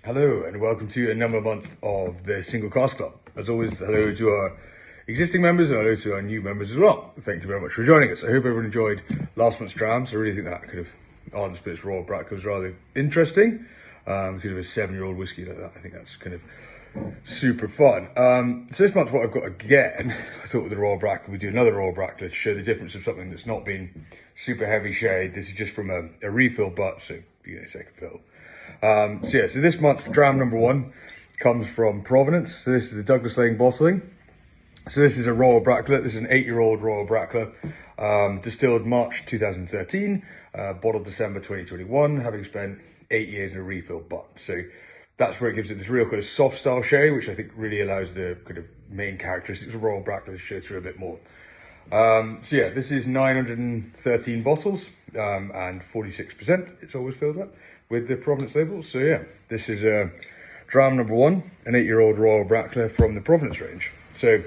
Hello and welcome to another month of the Single Cask Club. As always, hello to our existing members and hello to our new members as well. Thank you very much for joining us. I hope everyone enjoyed last month's drams. I really think that kind of Ardent Spirits Royal Brack was rather interesting because of a 7-year-old whiskey like that. I think that's kind of super fun. So this month what I've got again, I thought with the Royal Brack, we do another Royal Brack to show the difference of something that's not been super heavy shade. This is just from a refill butt, so you get a second fill. So this month, dram number 1 comes from Provenance. So this is the Douglas Lane bottling. So this is a Royal Bracklet. This is an 8-year-old Royal Bracklet, distilled March 2013, bottled December 2021, having spent 8 years in a refill butt. So that's where it gives it this real kind of soft style sherry, which I think really allows the kind of main characteristics of Royal Bracklet to show through a bit more. This is 913 bottles and 46%. It's always filled up with the Provenance labels. So yeah, this is dram number 1, an 8-year-old Royal Bracklet from the Provenance range. So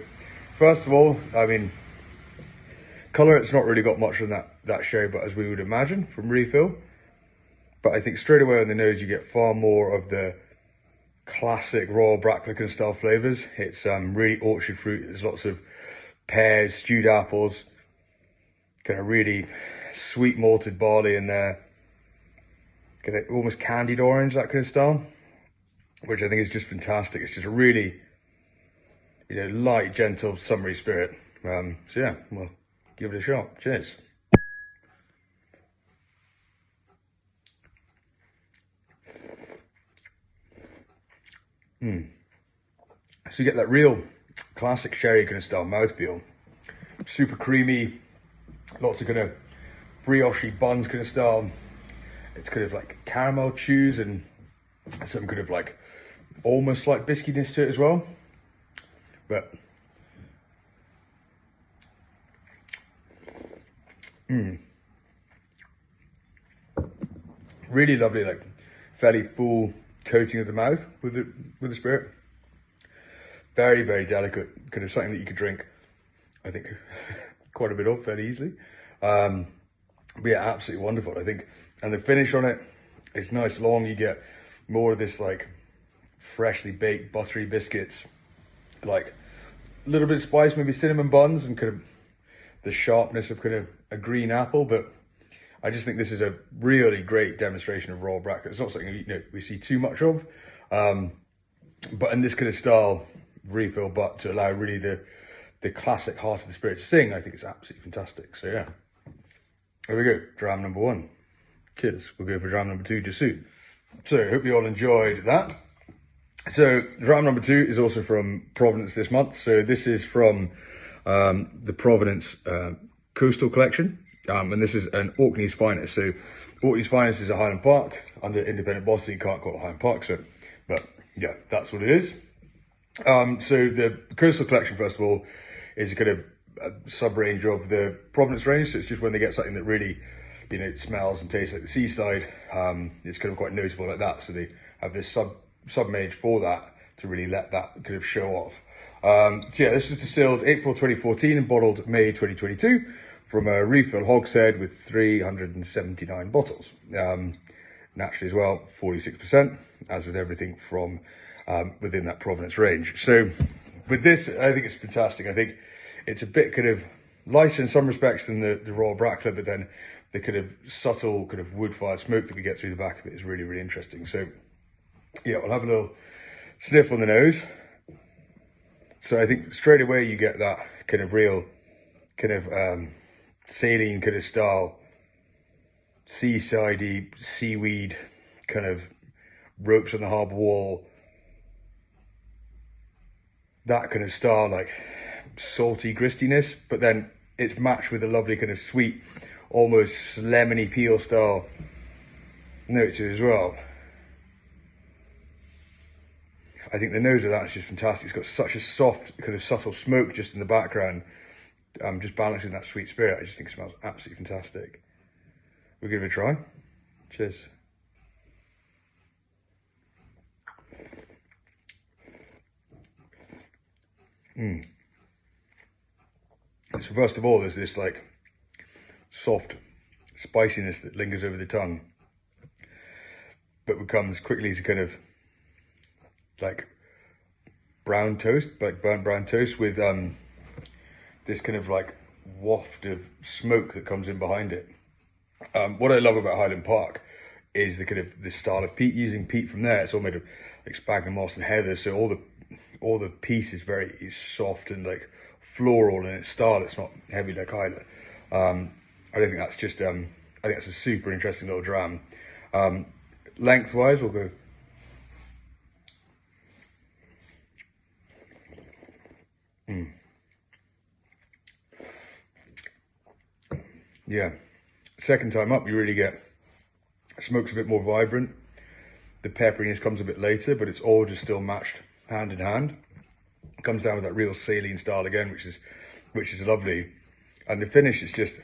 first of all, I mean, colour, it's not really got much on that sherry, but as we would imagine from refill. But I think straight away on the nose, you get far more of the classic Royal Bracklet kind of style flavours. It's really orchard fruit. There's lots of pears, stewed apples, kind of really sweet malted barley in there. Kind of almost candied orange, that kind of style, which I think is just fantastic. It's just a really, light, gentle, summery spirit. So yeah, well, give it a shot. Cheers. So you get that real classic sherry kind of style mouthfeel. Super creamy, lots of kind of brioche buns kind of style. It's kind of like caramel chews and some kind of like almost like biscuitness to it as well. But really lovely, like fairly full coating of the mouth with the spirit. Very, very delicate, kind of something that you could drink, I think, quite a bit of fairly easily. But yeah, absolutely wonderful, I think. And the finish on it is nice long. You get more of this like freshly baked buttery biscuits, like a little bit of spice, maybe cinnamon buns, and kind of the sharpness of kind of a green apple. But I just think this is a really great demonstration of Royal Bracklet. It's not something we see too much of, but in this kind of style refill, but to allow really the classic heart of the spirit to sing, I think it's absolutely fantastic. So yeah, there we go, dram number 1. Cheers. We'll go for dram number 2 just soon. So hope you all enjoyed that. So dram number 2 is also from Provenance this month. So this is from the Provenance Coastal Collection. And this is an Orkney's Finest. So Orkney's Finest is a Highland Park under independent bottling. You can't call it Highland Park. So, but yeah, that's what it is. So the Coastal Collection, first of all, is a kind of a sub-range of the Provenance range. So it's just when they get something that really, it smells and tastes like the seaside. It's kind of quite noticeable like that. So they have this sub-range for that to really let that kind of show off. So yeah, this was distilled April 2014 and bottled May 2022 from a refill hogshead with 379 bottles. Naturally as well, 46%, as with everything from within that Provenance range. So with this, I think it's fantastic. I think it's a bit kind of lighter in some respects than the Royal Bracklet, but then the kind of subtle kind of wood-fired smoke that we get through the back of it is really, really interesting. So yeah, we'll have a little sniff on the nose. So I think straight away you get that kind of real kind of saline kind of style, seasidey, seaweed kind of ropes on the harbour wall. That kind of style, like salty gristiness, but then it's matched with a lovely kind of sweet, almost lemony peel style note to it as well. I think the nose of that's just fantastic. It's got such a soft, kind of subtle smoke just in the background, just balancing that sweet spirit. I just think it smells absolutely fantastic. We'll give it a try. Cheers. So first of all, there's this like soft spiciness that lingers over the tongue, but becomes quickly to kind of like brown toast, like burnt brown toast with this kind of like waft of smoke that comes in behind it. What I love about Highland Park is the kind of the style of peat, using peat from there. It's all made of like sphagnum moss and heather, so all the piece is very soft and like floral in its style. It's not heavy like Islay. I don't think that's just I think that's a super interesting little dram. Lengthwise, we'll go. Yeah, second time up, you really get smoke's a bit more vibrant. The pepperiness comes a bit later, but it's all just still matched hand in hand. It comes down with that real saline style again, which is lovely. And the finish is just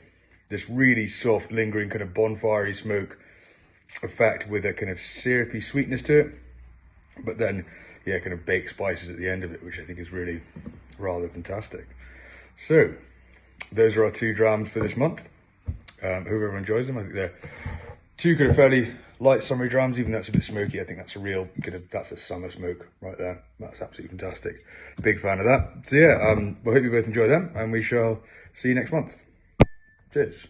this really soft, lingering kind of bonfirey smoke effect with a kind of syrupy sweetness to it. But then, yeah, kind of baked spices at the end of it, which I think is really rather fantastic. So, those are our 2 drams for this month. Hope everyone enjoys them. I think they're 2 kind of fairly light summery drams, even though it's a bit smoky. I think that's a real kind of, that's a summer smoke right there. That's absolutely fantastic. Big fan of that. So yeah, we hope you both enjoy them, and we shall see you next month. Cheers.